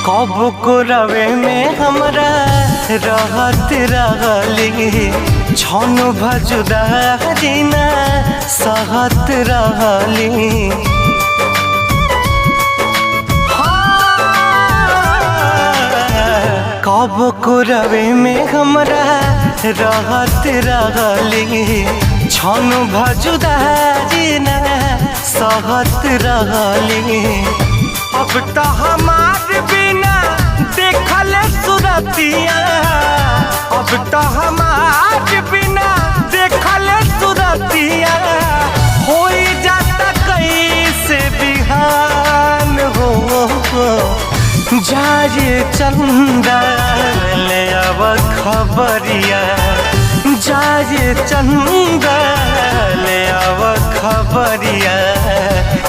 कब को रवे में हमरा रहत रहली छन भजुदा जीना सहत रहली। कब को रवे में हमरा रहत रहली छन भजुदा जीना सहत रहली। अब तो हमार बिना देखल सुरतिया, अब तो हमार बिना देखल सुरतिया हो जाता कैसे बिहान हो। जाए चंदा ले अब खबरिया, जाए चंदा ले अब खबरिया।